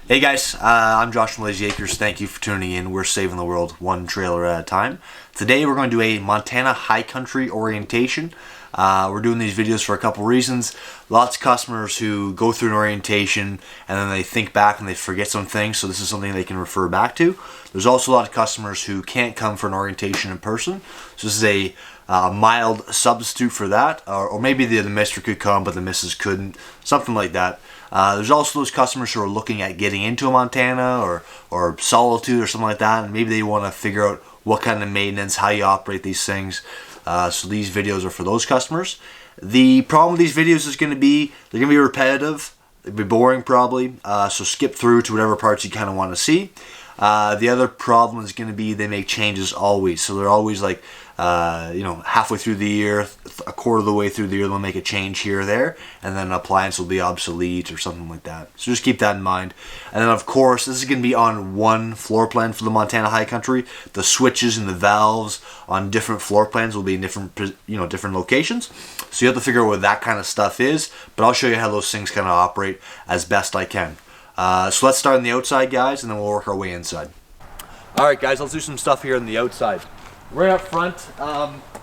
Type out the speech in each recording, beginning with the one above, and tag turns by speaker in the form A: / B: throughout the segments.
A: Hey guys, I'm Josh from Layzee. Thank you for tuning in. We're saving the world one trailer at a time. Today we're going to do a Montana high country orientation. We're doing these videos for a couple reasons. Lots of customers who go through an orientation and then they think back and they forget some things, so this is something they can refer back to. There's also a lot of customers who can't come for an orientation in person, so this is a mild substitute for that, or maybe the mister could come but the missus couldn't, something like that. There's also those customers who are looking at getting into a Montana or Solitude or something like that, and maybe they want to figure out what kind of maintenance, how you operate these things. So these videos are for those customers. The problem with these videos is going to be they're going to be repetitive. They'll be boring probably, so skip through to whatever parts you kind of want to see. The other problem is going to be they make changes always, so they're always like halfway through the year, a quarter of the way through the year, they'll make a change here or there, and then an appliance will be obsolete or something like that. So just keep that in mind. And then of course, this is going to be on one floor plan for the Montana High Country. The switches and the valves on different floor plans will be in different, different locations. So you have to figure out what that kind of stuff is, but I'll show you how those things kind of operate as best I can. So let's start on the outside, guys, and then we'll work our way inside. Alright guys, let's do some stuff here on the outside. Right up front,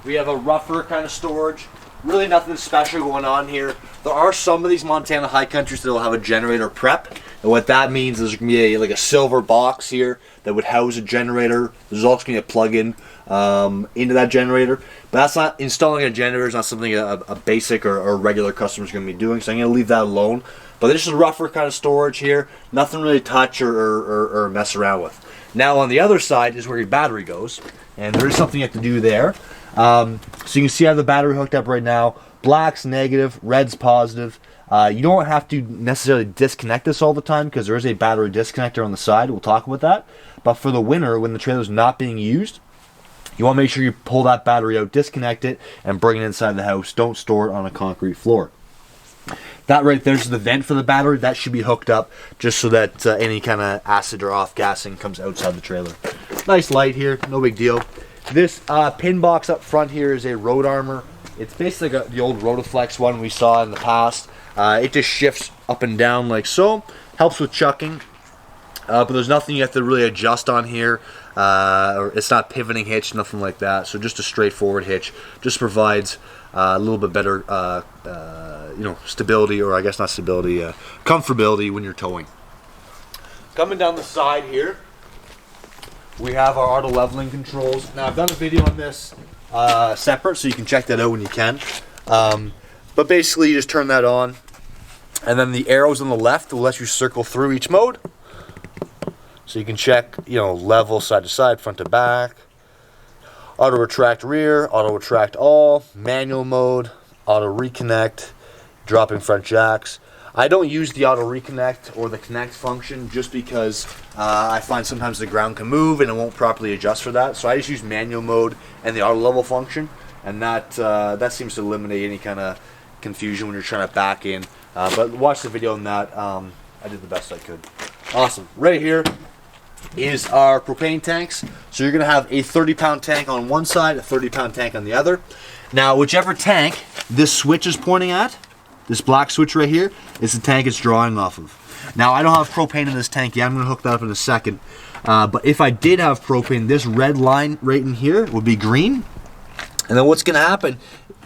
A: we have a rougher kind of storage. Really nothing special going on here. There are some of these Montana high countries that will have a generator prep. And what that means is there's going to be a silver box here that would house a generator. There's also going to be a plug-in into that generator. But that's not, installing a generator is not something a basic or regular customer is going to be doing. So I'm going to leave that alone. But this is rougher kind of storage here. Nothing really to touch or mess around with. Now on the other side is where your battery goes. And there is something you have to do there. So you can see I have the battery hooked up right now. Black's negative, red's positive. You don't have to necessarily disconnect this all the time because there is a battery disconnector on the side. We'll talk about that. But for the winter, when the trailer's not being used, you want to make sure you pull that battery out, disconnect it, and bring it inside the house. Don't store it on a concrete floor. That right there's the vent for the battery. That should be hooked up just so that any kind of acid or off-gassing comes outside the trailer. Nice light here, no big deal. This pin box up front here is a road armor. It's basically like the old Rotoflex one we saw in the past. It just shifts up and down like so. Helps with chucking. But there's nothing you have to really adjust on here. Or it's not pivoting hitch, nothing like that. So just a straightforward hitch. Just provides a little bit better stability, or I guess not stability, comfortability when you're towing. Coming down the side here, we have our auto leveling controls. Now I've done a video on this separate, so you can check that out when you can. But basically you just turn that on, and then the arrows on the left will let you circle through each mode. So you can check, level side to side, front to back. Auto retract rear, auto retract all, manual mode, auto reconnect, dropping front jacks. I don't use the auto reconnect or the connect function just because I find sometimes the ground can move and it won't properly adjust for that. So I just use manual mode and the auto level function, and that seems to eliminate any kind of confusion when you're trying to back in. But watch the video on that. I did the best I could. Awesome. Right here is our propane tanks. So you're going to have a 30-pound tank on one side, a 30-pound tank on the other. Now, whichever tank this switch is pointing at, this black switch right here, is the tank it's drawing off of. Now, I don't have propane in this tank yet. I'm going to hook that up in a second. But if I did have propane, this red line right in here would be green. And then what's going to happen,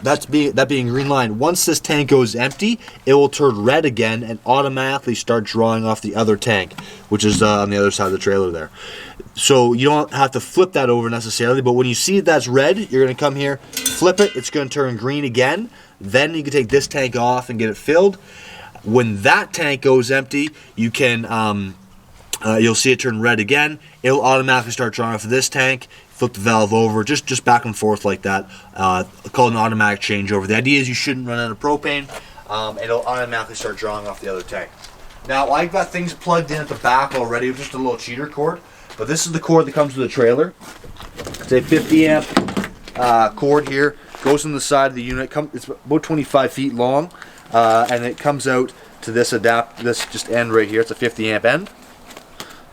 A: that being green line, once this tank goes empty, it will turn red again and automatically start drawing off the other tank, which is on the other side of the trailer there. So you don't have to flip that over necessarily, but when you see that's red, you're going to come here, flip it, it's going to turn green again. Then you can take this tank off and get it filled. When that tank goes empty, you can you'll see it turn red again. It'll automatically start drawing off of this tank. Flip the valve over, just back and forth like that. Called an automatic changeover. The idea is you shouldn't run out of propane. It'll automatically start drawing off the other tank. Now I've got things plugged in at the back already with just a little cheater cord, but this is the cord that comes with the trailer. It's a 50 amp cord here. Goes in the side of the unit. It's about 25 feet long, and it comes out to this just end right here. It's a 50 amp end.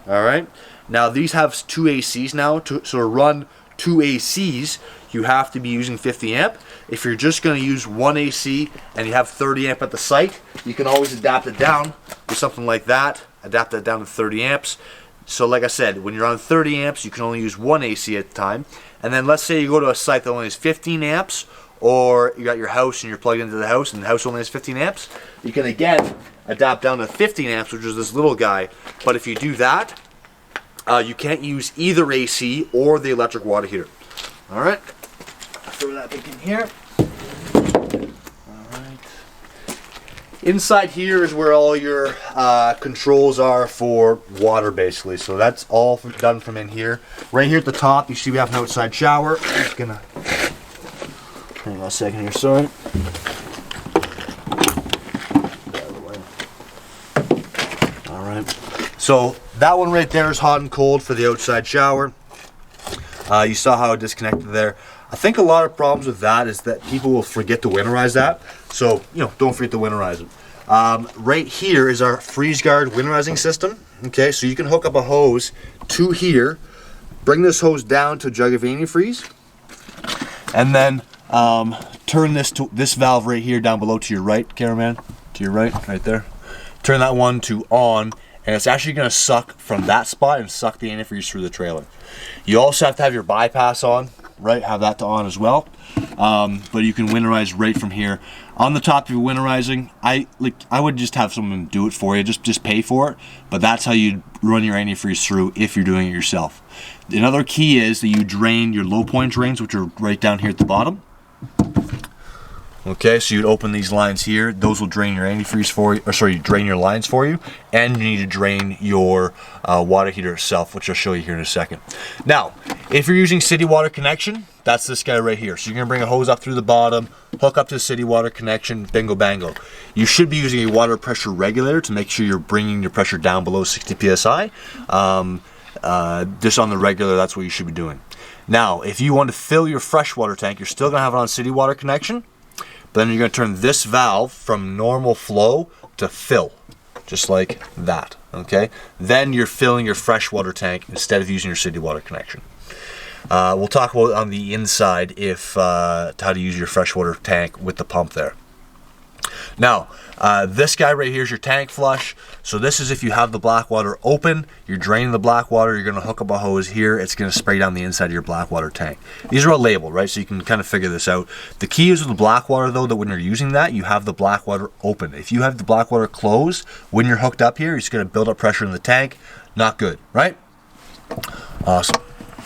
A: All right. Now these have two ACs now, so to run two ACs, you have to be using 50 amp. If you're just going to use one AC and you have 30 amp at the site, you can always adapt it down with something like that. Adapt that down to 30 amps. So like I said, when you're on 30 amps, you can only use one AC at a time. And then let's say you go to a site that only has 15 amps, or you got your house and you're plugged into the house and the house only has 15 amps, you can again adapt down to 15 amps, which is this little guy. But if you do that, you can't use either AC or the electric water heater. All right, throw that back in here. All right. Inside here is where all your controls are for water, basically. So that's all done from in here. Right here at the top, you see we have an outside shower. I'm just gonna hang on a second here, sorry. All right. So that one right there is hot and cold for the outside shower. You saw how it disconnected there. I think a lot of problems with that is that people will forget to winterize that. So, don't forget to winterize it. Right here is our freeze guard winterizing system. Okay, so you can hook up a hose to here, bring this hose down to a jug of antifreeze, and then turn this valve right here down below to your right, cameraman, to your right there. Turn that one to on, and it's actually going to suck from that spot and suck the antifreeze through the trailer. You also have to have your bypass on, right? Have that to on as well. But you can winterize right from here. On the top, if you're winterizing, I would just have someone do it for you. Just pay for it. But that's how you run your antifreeze through if you're doing it yourself. Another key is that you drain your low point drains, which are right down here at the bottom. Okay, so you'd open these lines here. Those will drain your antifreeze for you, or sorry, drain your lines for you, and you need to drain your water heater itself, which I'll show you here in a second. Now, if you're using city water connection, that's this guy right here. So you're gonna bring a hose up through the bottom, hook up to the city water connection, bingo bango. You should be using a water pressure regulator to make sure you're bringing your pressure down below 60 psi. Just on the regular, that's what you should be doing. Now, if you want to fill your freshwater tank, you're still gonna have it on city water connection. Then you're going to turn this valve from normal flow to fill, just like that, okay? Then you're filling your freshwater tank instead of using your city water connection. We'll talk about on the inside how to use your freshwater tank with the pump there. Now, this guy right here is your tank flush. So this is if you have the black water open, you're draining the black water, you're going to hook up a hose here, it's going to spray down the inside of your black water tank. These are all labeled, right? So you can kind of figure this out. The key is with the black water, though, that when you're using that, you have the black water open. If you have the black water closed, when you're hooked up here, it's going to build up pressure in the tank. Not good, right? Awesome.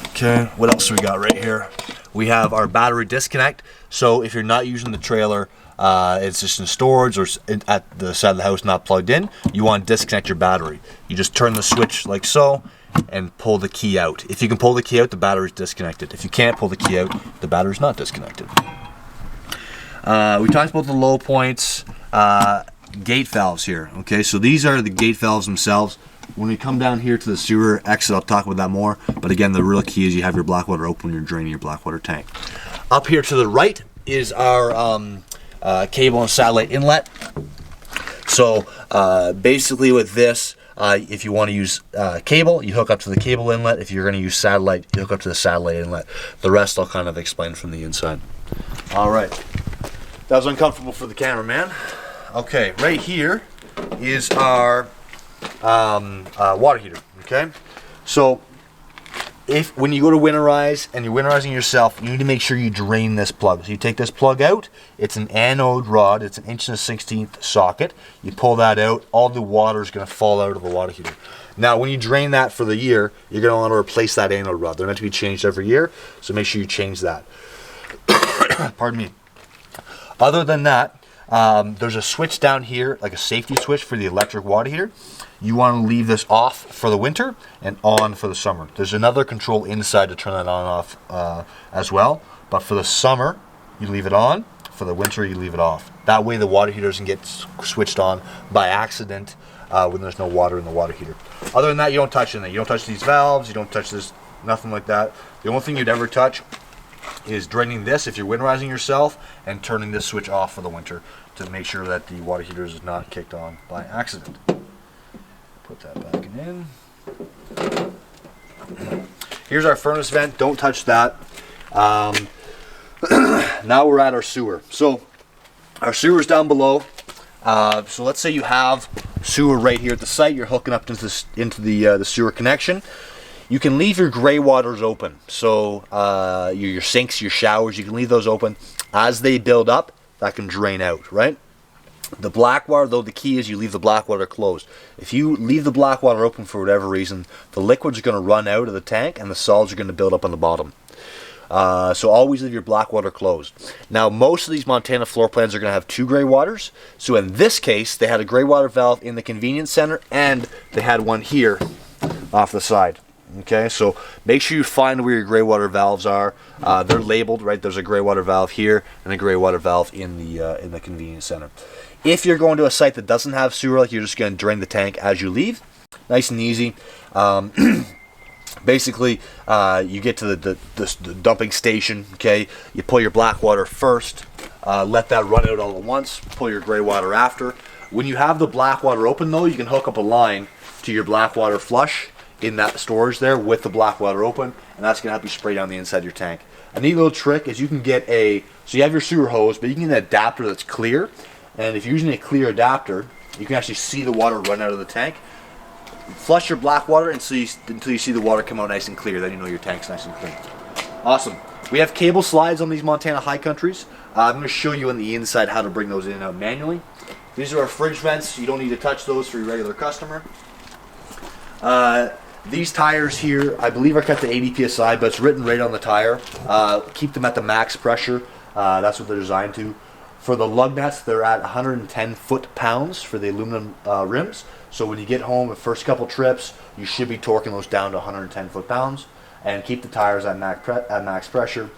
A: Okay, what else do we got right here? We have our battery disconnect. So if you're not using the trailer, it's just in storage or at the side of the house not plugged in, you want to disconnect your battery. You just turn the switch like so and pull the key out. If you can pull the key out, the battery's disconnected. If you can't pull the key out, the battery's not disconnected. We talked about the low points, gate valves here. Okay, so these are the gate valves themselves. When we come down here to the sewer exit, I'll talk about that more. But again, the real key is you have your black water open when you're draining your black water tank. Up here to the right is our cable and satellite inlet. So basically with this, if you want to use cable, you hook up to the cable inlet. If you're going to use satellite, you hook up to the satellite inlet. The rest I'll kind of explain from the inside. All right. That was uncomfortable for the cameraman. Okay, right here is our water heater. Okay, so when you go to winterize and you're winterizing yourself, you need to make sure you drain this plug. So you take this plug out. It's an anode rod. It's an 1/16" socket. You pull that out. All the water is going to fall out of the water heater. Now, when you drain that for the year, you're going to want to replace that anode rod. They're meant to be changed every year, so make sure you change that. Pardon me. Other than that, there's a switch down here, like a safety switch for the electric water heater. You want to leave this off for the winter and on for the summer. There's another control inside to turn that on and off as well. But for the summer, you leave it on. For the winter, you leave it off. That way the water heater doesn't get switched on by accident when there's no water in the water heater. Other than that, you don't touch anything. You don't touch these valves. You don't touch this, nothing like that. The only thing you'd ever touch is draining this if you're winterizing yourself and turning this switch off for the winter to make sure that the water heater is not kicked on by accident. Put that back in. Here's our furnace vent. Don't touch that. Now we're at our sewer. So our sewer's down below. So let's say you have sewer right here at the site. You're hooking up into the sewer connection. You can leave your gray waters open. So your sinks, your showers, you can leave those open. As they build up, that can drain out, right? The black water, though, the key is you leave the black water closed. If you leave the black water open for whatever reason, the liquids are going to run out of the tank and the solids are going to build up on the bottom. So always leave your black water closed. Now, most of these Montana floor plans are going to have 2 gray waters. So in this case, they had a gray water valve in the convenience center and they had one here off the side. Okay, so make sure you find where your gray water valves are. They're labeled, right? There's a gray water valve here and a gray water valve in the convenience center. If you're going to a site that doesn't have sewer, like you're just going to drain the tank as you leave, nice and easy. Basically, you get to the dumping station. Okay, you pull your black water first, let that run out all at once. Pull your gray water after. When you have the black water open, though, you can hook up a line to your black water flush in that storage there with the black water open, and that's going to help you spray down the inside of your tank. A neat little trick is you can get so you have your sewer hose, but you can get an adapter that's clear, and if you're using a clear adapter, you can actually see the water run out of the tank. Flush your black water until you see the water come out nice and clear, then you know your tank's nice and clean. Awesome. We have cable slides on these Montana high countries. I'm going to show you on the inside how to bring those in and out manually. These are our fridge vents. You don't need to touch those for your regular customer. These tires here, I believe are cut to 80 psi, but it's written right on the tire. Keep them at the max pressure. That's what they're designed to. For the lug nuts, they're at 110 foot-pounds for the aluminum rims. So when you get home, the first couple trips, you should be torquing those down to 110 foot-pounds. And keep the tires at max pressure.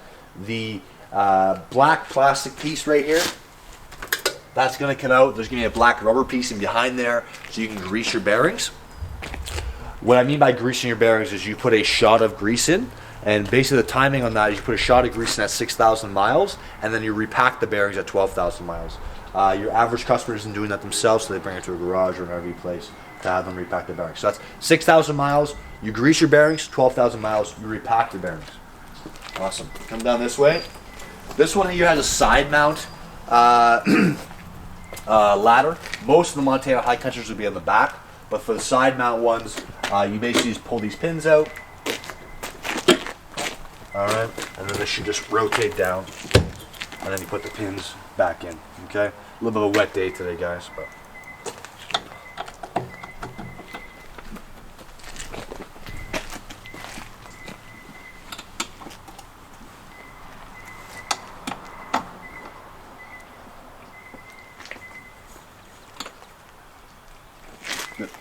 A: The black plastic piece right here, that's going to come out. There's going to be a black rubber piece in behind there so you can grease your bearings. What I mean by greasing your bearings is you put a shot of grease in, and basically the timing on that is you put a shot of grease in at 6,000 miles, and then you repack the bearings at 12,000 miles. Your average customer isn't doing that themselves, so they bring it to a garage or an RV place to have them repack the bearings. So that's 6,000 miles, you grease your bearings, 12,000 miles, you repack your bearings. Awesome. Come down this way. This one here has a side mount ladder. Most of the Montana high countries would be on the back, but for the side mount ones, you basically just pull these pins out. Alright, and then this should just rotate down, and then you put the pins back in. Okay, a little bit of a wet day today, guys, but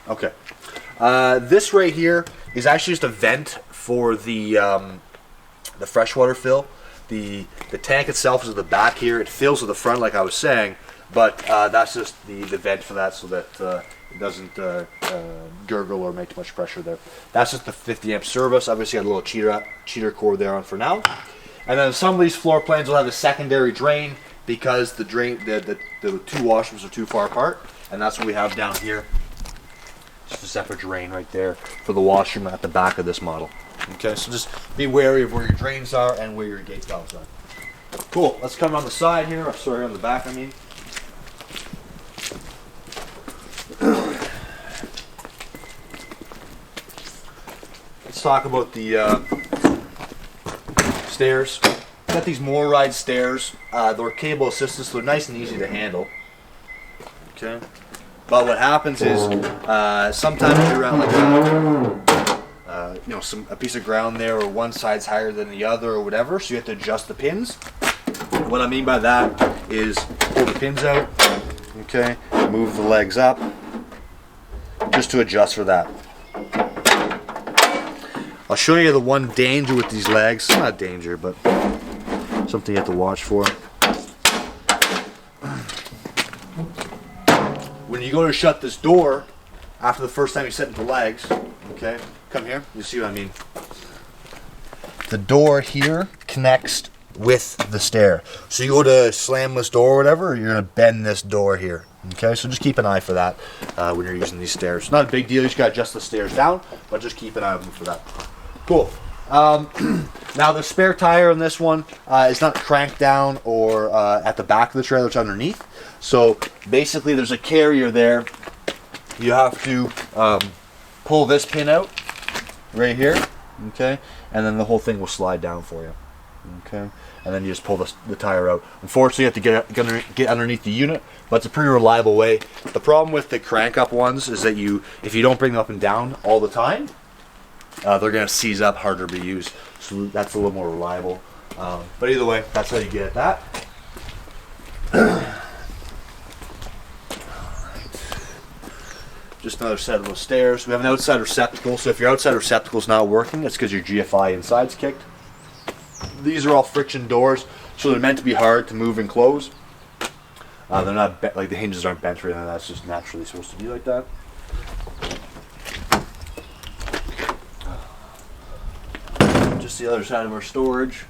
A: okay. This right here is actually just a vent for the freshwater fill. The tank itself is at the back here. It fills at the front, like I was saying, but that's just the vent for that, so that it doesn't gurgle or make too much pressure there. That's just the 50 amp service. Obviously, got a little cheater cord there on for now. And then some of these floor plans will have a secondary drain because the two washrooms are too far apart, and that's what we have down here. Just a separate drain right there for the washroom at the back of this model. Okay, so just be wary of where your drains are and where your gate valves are. Cool, let's come on the side here, or sorry, on the back, I mean. Let's talk about the stairs. Got these Morride stairs. They're cable assisted, so they're nice and easy to handle. Okay. But what happens is sometimes you're around like a piece of ground there, or one side's higher than the other, or whatever. So you have to adjust the pins. What I mean by that is pull the pins out. Okay. Move the legs up, just to adjust for that. I'll show you the one danger with these legs. Not danger, but something you have to watch for. When you go to shut this door, after the first time you set into legs, okay, come here, you see what I mean. The door here connects with the stair. So you go to slam this door or whatever, you're going to bend this door here. Okay, so just keep an eye for that when you're using these stairs. Not a big deal, you just got to adjust the stairs down, but just keep an eye on them for that. Cool. Now the spare tire on this one is not cranked down or at the back of the trailer, it's underneath. So basically there's a carrier there. You have to pull this pin out right here, okay? And then the whole thing will slide down for you, okay? And then you just pull the tire out. Unfortunately, you have to get underneath the unit, but it's a pretty reliable way. The problem with the crank up ones is that if you don't bring them up and down all the time, they're going to seize up, harder to be used. So that's a little more reliable. But either way, that's how you get at that. Just another set of those stairs. We have an outside receptacle, so if your outside receptacle is not working, it's because your GFI inside's kicked. These are all friction doors, so they're meant to be hard to move and close. They're not like the hinges aren't bent or anything. That's just naturally supposed to be like that. Just the other side of our storage.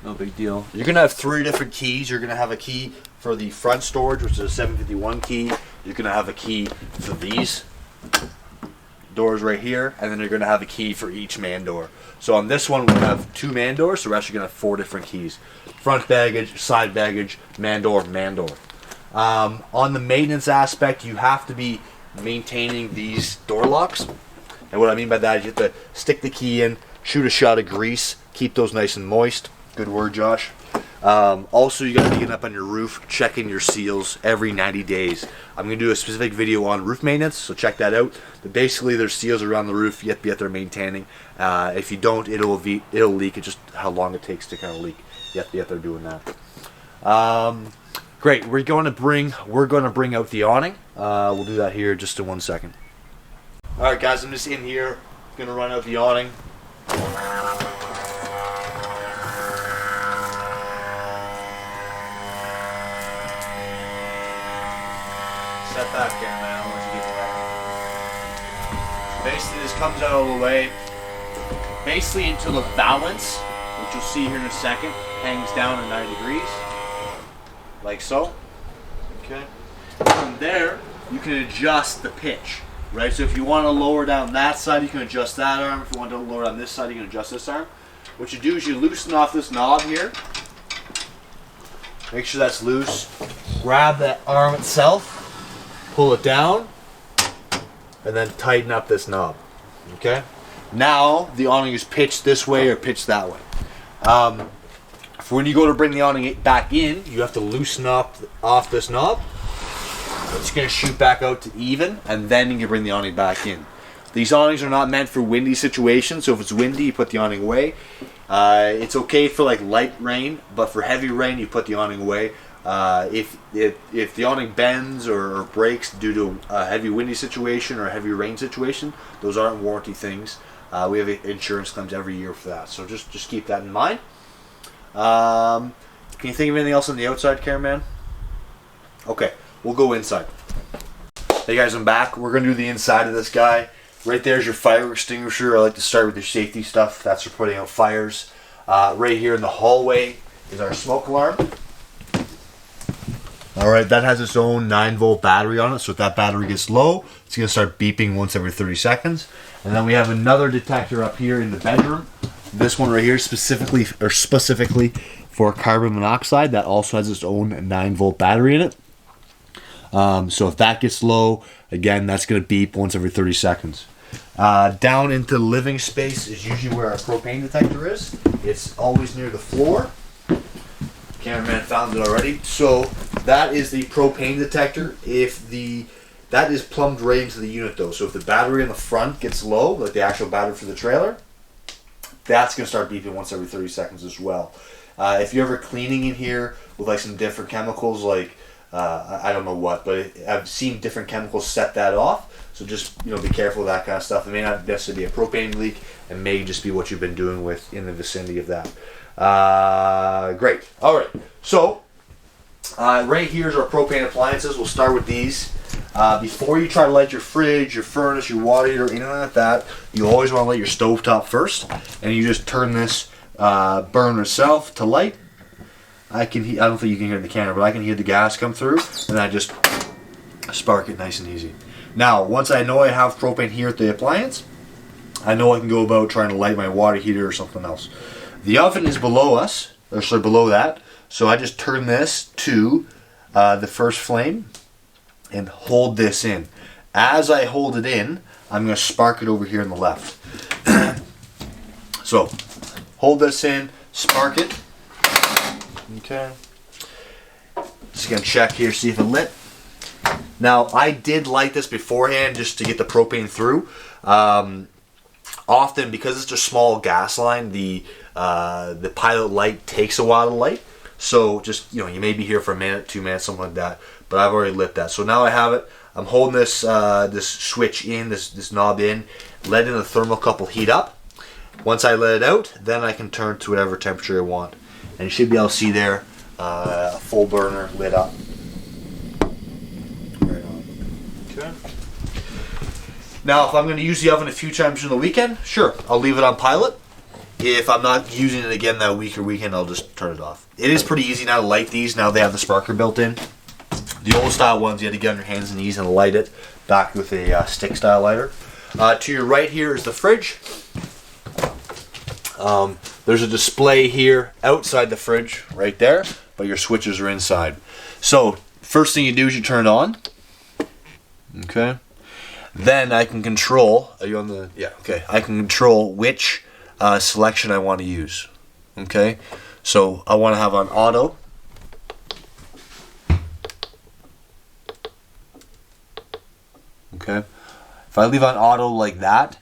A: No big deal. You're gonna have 3 different keys. You're gonna have a key for the front storage, which is a 751 key. You're gonna have a key for these doors right here, and then you're gonna have a key for each man door. So on this one, we have 2 man doors, so we're actually gonna have 4 different keys: front baggage, side baggage, man door, man door. On the maintenance aspect, you have to be maintaining these door locks, and what I mean by that is you have to stick the key in, shoot a shot of grease, keep those nice and moist. Good word, Josh. Also, you got to be getting up on your roof, checking your seals every 90 days. I'm going to do a specific video on roof maintenance, so check that out. But basically, there's seals around the roof. You have to be out there maintaining. If you don't, it'll leak. It's just how long it takes to kind of leak. You have to be out there doing that. Great. We're going to bring out the awning. We'll do that here just in 1 second. All right, guys. I'm just in here. Going to run out the awning. Set that camera, I'll let you get that. Basically, this comes out all the way, basically until the valance, which you'll see here in a second, hangs down at 90 degrees, like so. Okay. From there, you can adjust the pitch, right? So if you want to lower down that side, you can adjust that arm. If you want to lower down this side, you can adjust this arm. What you do is you loosen off this knob here. Make sure that's loose. Grab that arm itself. Pull it down, and then tighten up this knob. Okay? Now, the awning is pitched this way or pitched that way. For when you go to bring the awning back in, you have to loosen off this knob. It's going to shoot back out to even, and then you can bring the awning back in. These awnings are not meant for windy situations, so if it's windy, you put the awning away. It's okay for like light rain, but for heavy rain, you put the awning away. If the awning bends or breaks due to a heavy windy situation or a heavy rain situation, those aren't warranty things. We have insurance claims every year for that, so just keep that in mind. Can you think of anything else on the outside, cameraman? Okay, we'll go inside. Hey guys, I'm back. We're gonna do the inside of this guy. Right there's your fire extinguisher. I like to start with your safety stuff. That's for putting out fires. Right here in the hallway is our smoke alarm. Alright, that has its own 9-volt battery on it, so if that battery gets low, it's going to start beeping once every 30 seconds. And then we have another detector up here in the bedroom. This one right here specifically for carbon monoxide. That also has its own 9-volt battery in it. So if that gets low, again, that's going to beep once every 30 seconds. Down into the living space is usually where our propane detector is. It's always near the floor. Cameraman found it already. So that is the propane detector. That is plumbed right into the unit though. So if the battery in the front gets low, like the actual battery for the trailer, that's going to start beeping once every 30 seconds as well. If you're ever cleaning in here with like some different chemicals, like I don't know what, but I've seen different chemicals set that off. So just be careful with that kind of stuff. It may not necessarily be a propane leak. It may just be what you've been doing with in the vicinity of that. Great. All right. So right here's our propane appliances. We'll start with these. Before you try to light your fridge, your furnace, your water heater, anything like that, you always want to light your stovetop first, and you just turn this burner itself to light. I don't think you can hear the camera, but I can hear the gas come through, and I just spark it nice and easy. Now, once I know I have propane here at the appliance, I know I can go about trying to light my water heater or something else. The oven is below us, or sorry, below that. So I just turn this to the first flame and hold this in. As I hold it in, I'm going to spark it over here on the left. So hold this in, spark it. Okay. Just going to check here, see if it lit. Now, I did light this beforehand just to get the propane through. Often, because it's a small gas line, the pilot light takes a while to light. So just, you may be here for a minute, 2 minutes, something like that. But I've already lit that. So now I have it. I'm holding this this switch in, this knob in, letting the thermocouple heat up. Once I let it out, then I can turn to whatever temperature I want. And you should be able to see there, a full burner lit up. Right on. Okay. Now, if I'm going to use the oven a few times in the weekend, sure, I'll leave it on pilot. If I'm not using it again that week or weekend, I'll just turn it off. It is pretty easy now to light these. Now they have the sparker built in. The old style ones, you had to get on your hands and knees and light it back with a stick style lighter. To your right here is the fridge. There's a display here outside the fridge right there, but your switches are inside. So first thing you do is you turn it on. Okay. Then I can control, are you on the, yeah, okay. I can control which selection I want to use. Okay. So I want to have on auto. Okay. If I leave on auto like that,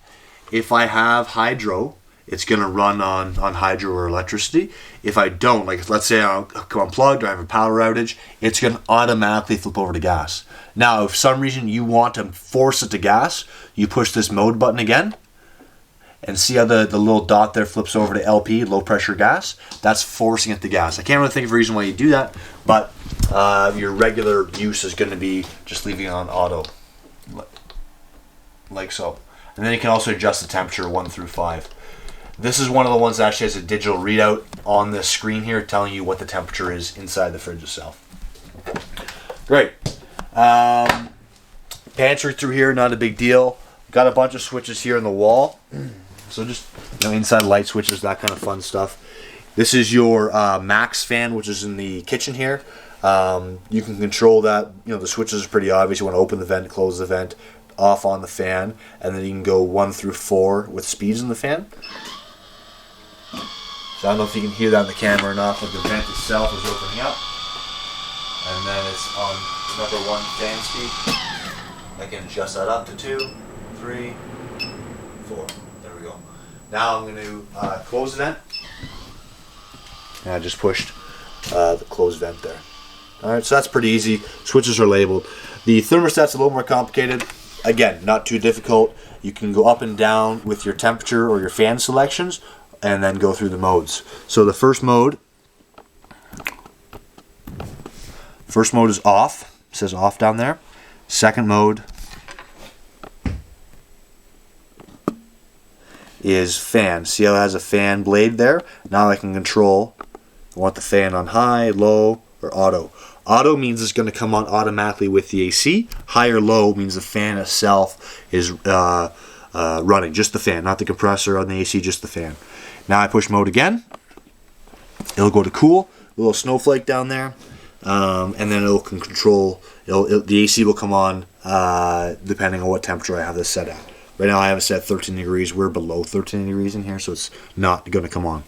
A: if I have hydro, it's going to run on hydro or electricity. If I don't, like let's say I'm unplugged or I have a power outage, it's going to automatically flip over to gas. Now, if for some reason you want to force it to gas, you push this mode button again, and see how the little dot there flips over to LP, low pressure gas? That's forcing it to gas. I can't really think of a reason why you do that, but your regular use is going to be just leaving it on auto, like so. And then you can also adjust the temperature 1 through 5. This is one of the ones that actually has a digital readout on the screen here telling you what the temperature is inside the fridge itself. Great. Pantry through here, not a big deal. Got a bunch of switches here in the wall. So just inside light switches, that kind of fun stuff. This is your max fan, which is in the kitchen here. You can control that. The switches are pretty obvious. You want to open the vent, close the vent, off on the fan, and then you can go 1 through 4 with speeds in the fan. So I don't know if you can hear that in the camera or not, but the vent itself is opening up, and then it's on number 1 fan speed. I can adjust that up to 2, 3, 4. There we go. Now I'm going to close the vent. And I just pushed the closed vent there. Alright, so that's pretty easy. Switches are labeled. The thermostat's a little more complicated. Again, not too difficult. You can go up and down with your temperature or your fan selections, and then go through the modes. So the first mode is off. It says off down there. Second mode is fan. See how it has a fan blade there? Now I can control, I want the fan on high, low, or auto. Auto means it's going to come on automatically with the AC. High or low means the fan itself is running. Just the fan, not the compressor on the AC, just the fan. Now I push mode again. It'll go to cool. A little snowflake down there. And then it'll can control, the AC will come on depending on what temperature I have this set at. Right now I have it set 13 degrees. We're below 13 degrees in here, so it's not going to come on.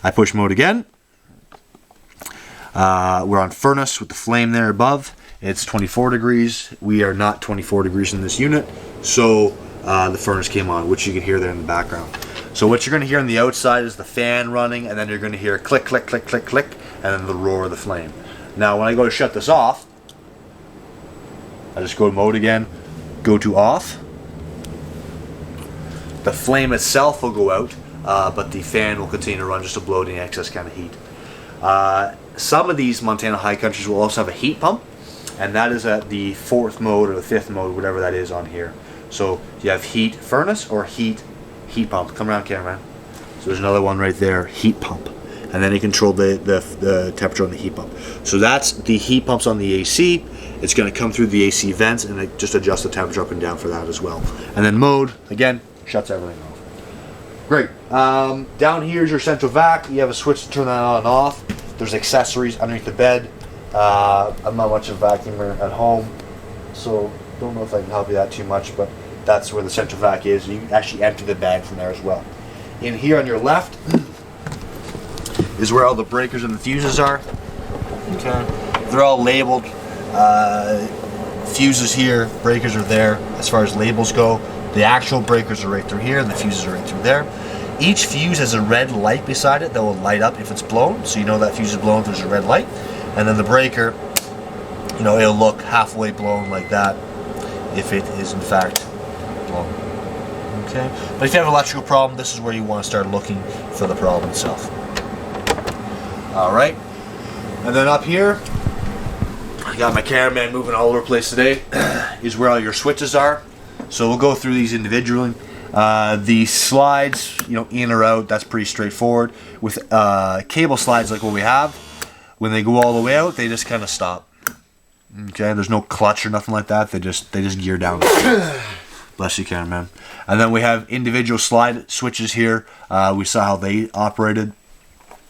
A: I push mode again. We're on furnace with the flame there above. It's 24 degrees. We are not 24 degrees in this unit, so the furnace came on, which you can hear there in the background. So what you're going to hear on the outside is the fan running, and then you're going to hear click, click, click, click, click, and then the roar of the flame. Now when I go to shut this off, I just go to mode again, go to off. The flame itself will go out, but the fan will continue to run just to blow any excess kind of heat. Some of these Montana high countries will also have a heat pump, and that is at the 4th mode or the 5th mode, whatever that is on here. So you have heat furnace or heat pump. Come around, cameraman. So there's another one right there, heat pump. And then you control the temperature on the heat pump. So that's the heat pumps on the AC. It's going to come through the AC vents, and it just adjusts the temperature up and down for that as well. And then mode, again, shuts everything off. Great. Down here is your central vac. You have a switch to turn that on and off. There's accessories underneath the bed. I'm not much of a vacuumer at home, so don't know if I can help you that too much, but that's where the central vac is. You can actually empty the bag from there as well. In here on your left is where all the breakers and the fuses are. Okay. They're all labeled. Fuses here, breakers are there as far as labels go. The actual breakers are right through here and the fuses are right through there. Each fuse has a red light beside it that will light up if it's blown, so you know that fuse is blown if there's a red light. And then the breaker, you know, it'll look halfway blown like that if it is in fact blown. Okay? But if you have an electrical problem, this is where you want to start looking for the problem itself. Alright. And then up here, I got my cameraman moving all over the place today, is where all your switches are. So we'll go through these individually. The slides, you know, in or out, that's pretty straightforward. With cable slides like what we have, when they go all the way out, they just kind of stop. Okay, there's no clutch or nothing like that. They just gear down. Bless you, cameraman. And then we have individual slide switches here. We saw how they operated.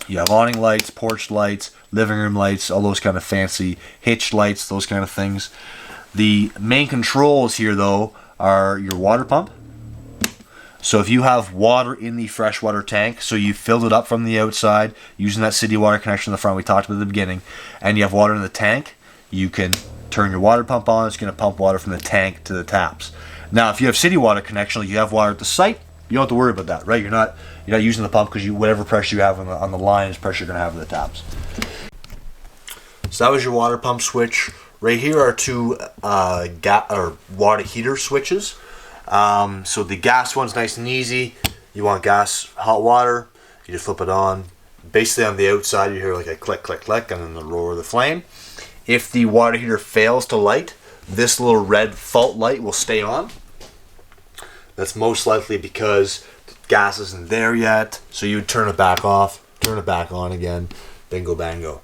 A: You have awning lights, porch lights, living room lights, all those kind of fancy hitch lights, those kind of things. The main controls here, though, are your water pump. So if you have water in the freshwater tank, so you filled it up from the outside using that city water connection in the front we talked about at the beginning, and you have water in the tank, you can turn your water pump on. It's going to pump water from the tank to the taps. Now, if you have city water connection, like you have water at the site, you don't have to worry about that, right? You're not using the pump because whatever pressure you have on the line is pressure you're going to have in the taps. So that was your water pump switch. Right here are two water heater switches. So the gas one's nice and easy. You want gas, hot water, you just flip it on. Basically on the outside you hear like a click, click, click, and then the roar of the flame. If the water heater fails to light, this little red fault light will stay on. That's most likely because the gas isn't there yet. So you would turn it back off, turn it back on again, bingo bango.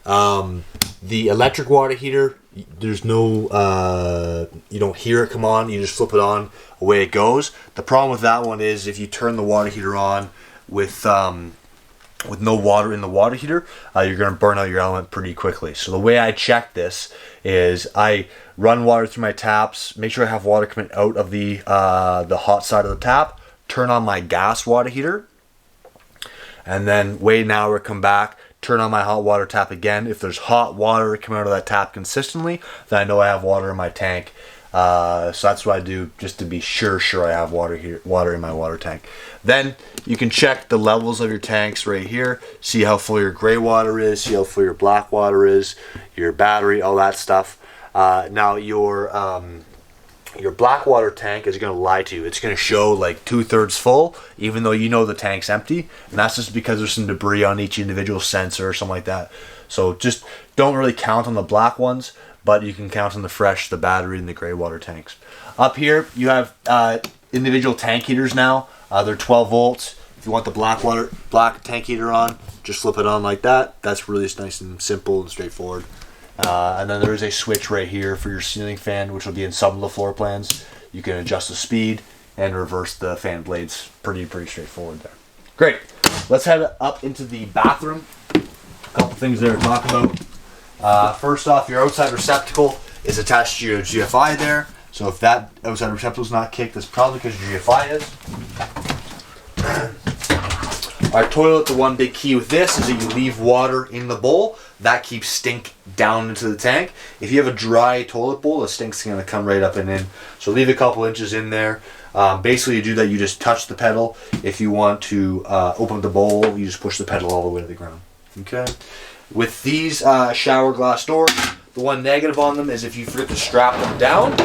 A: The electric water heater, there's no, you don't hear it come on, you just flip it on, away it goes. The problem with that one is if you turn the water heater on with no water in the water heater, you're going to burn out your element pretty quickly. So the way I check this is I run water through my taps, make sure I have water coming out of the hot side of the tap, turn on my gas water heater, and then wait an hour, come back, turn on my hot water tap again. If there's hot water coming out of that tap consistently, then I know I have water in my tank. So that's what I do just to be sure I have water in my water tank. Then you can check the levels of your tanks right here. See how full your gray water is, see how full your black water is, your battery, all that stuff. Now your black water tank is going to lie to you. It's going to show like 2/3 full, even though you know the tank's empty. And that's just because there's some debris on each individual sensor or something like that. So just don't really count on the black ones, but you can count on the fresh, the battery, and the gray water tanks. Up here, you have individual tank heaters now. They're 12 volts. If you want the black tank heater on, just flip it on like that. That's really just nice and simple and straightforward. And then there is a switch right here for your ceiling fan, which will be in some of the floor plans. You can adjust the speed and reverse the fan blades. Pretty straightforward there. Great. Let's head up into the bathroom. A couple things there to talk about. First off, your outside receptacle is attached to your GFI there. So if that outside receptacle is not kicked, that's probably because your GFI is. Our toilet, the one big key with this is that you leave water in the bowl. That keeps stink down into the tank. If you have a dry toilet bowl, the stink's going to come right up and in. So leave a couple inches in there. Basically, you do that, you just touch the pedal. If you want to open the bowl, you just push the pedal all the way to the ground. Okay. With these shower glass doors, the one negative on them is if you forget to strap them down,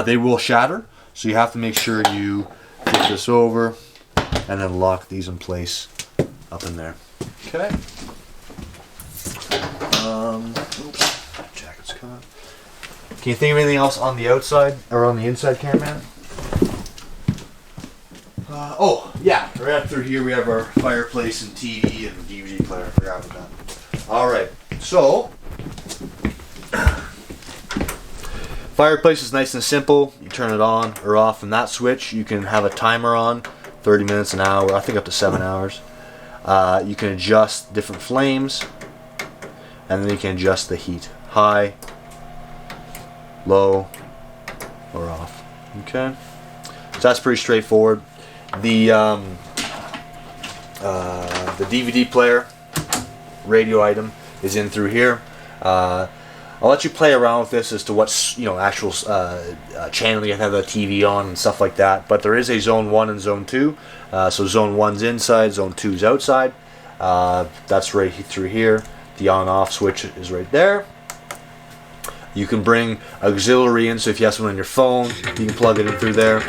A: they will shatter. So you have to make sure you flip this over and then lock these in place up in there. Okay. Oops. Jacket's caught. Can you think of anything else on the outside or on the inside, cameraman? Oh, yeah. Right up through here we have our fireplace and TV and DVD player. I forgot about that. Alright, so fireplace is nice and simple. You turn it on or off from that switch. You can have a timer on 30 minutes, an hour, I think up to 7 hours. You can adjust different flames, and then you can adjust the heat, high, low, or off. Okay, so that's pretty straightforward. The DVD player radio item is in through here. I'll let you play around with this as to what actual channel you have the TV on and stuff like that. But there is a zone 1 and zone 2. So zone 1's inside, zone 2's outside. That's right through here. The on-off switch is right there. You can bring auxiliary in, so if you have something on your phone, you can plug it in through there.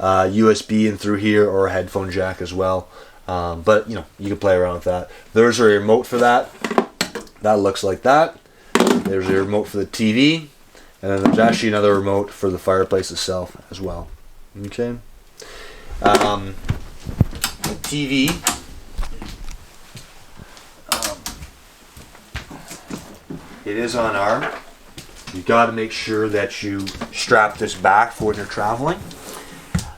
A: USB in through here, or a headphone jack as well. But you can play around with that. There's a remote for that. That looks like that. There's a remote for the TV, and then there's actually another remote for the fireplace itself as well. Okay. The TV. It is on arm. You got to make sure that you strap this back for when you're traveling.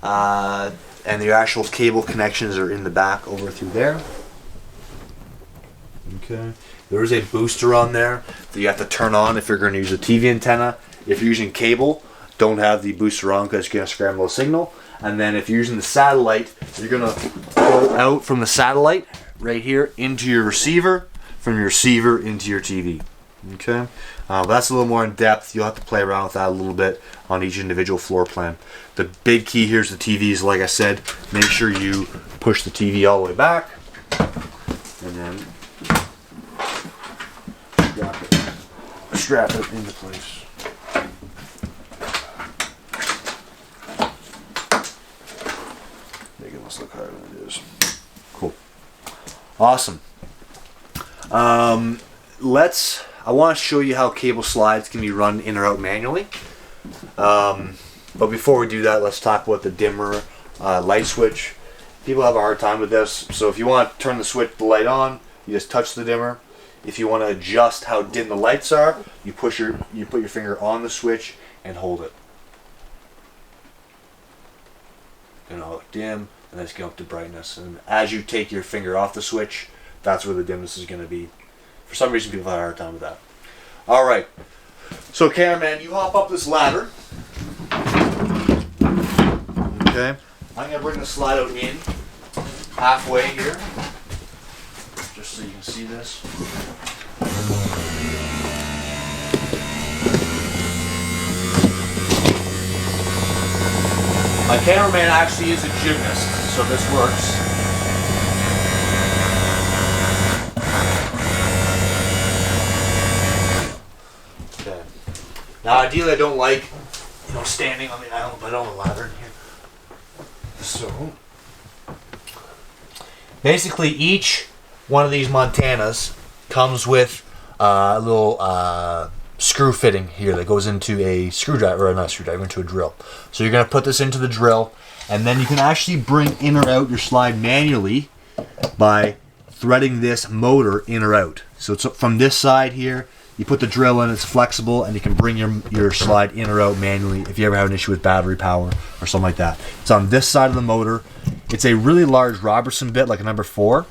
A: And the actual cable connections are in the back over through there. Okay. There is a booster on there that you have to turn on if you're going to use a TV antenna. If you're using cable, don't have the booster on because you're going to scramble the signal. And then if you're using the satellite, you're going to pull out from the satellite right here into your receiver, from your receiver into your TV. Okay, that's a little more in depth. You'll have to play around with that a little bit on each individual floor plan. The big key here is the TVs. Like I said, make sure you push the TV all the way back, and then strap it into place. Make it almost look harder than it is. Cool. Awesome. I want to show you how cable slides can be run in or out manually. But before we do that, let's talk about the dimmer light switch. People have a hard time with this. So if you want to turn the light on, you just touch the dimmer. If you want to adjust how dim the lights are, you put your finger on the switch and hold it. Dim, and then it's going up to brightness. And as you take your finger off the switch, that's where the dimness is going to be. For some reason, people have a hard time with that. All right. So, cameraman, you hop up this ladder. Okay. I'm going to bring the slide out in halfway here, just so you can see this. My cameraman actually is a gymnast, so this works. Okay. Now, ideally, I don't like, standing on the island, but on the ladder in here. So, basically, each one of these Montanas comes with a little screw fitting here that goes into a screwdriver, or not a screwdriver, into a drill. So you're going to put this into the drill, and then you can actually bring in or out your slide manually by threading this motor in or out. So it's from this side here, you put the drill in, it's flexible, and you can bring your slide in or out manually if you ever have an issue with battery power or something like that. It's on this side of the motor. It's a really large Robertson bit, like a number 4.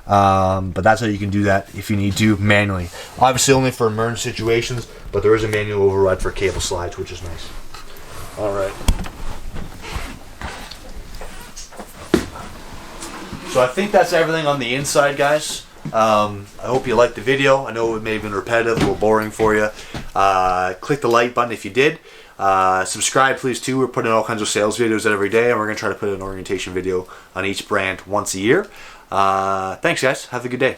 A: But that's how you can do that if you need to manually. Obviously only for emergency situations, but there is a manual override for cable slides, which is nice. Alright. So I think that's everything on the inside, guys. I hope you liked the video. I know it may have been repetitive, a little boring for you. Click the like button if you did. Subscribe please too. We're putting all kinds of sales videos out every day, and we're going to try to put an orientation video on each brand once a year. Thanks guys. Have a good day.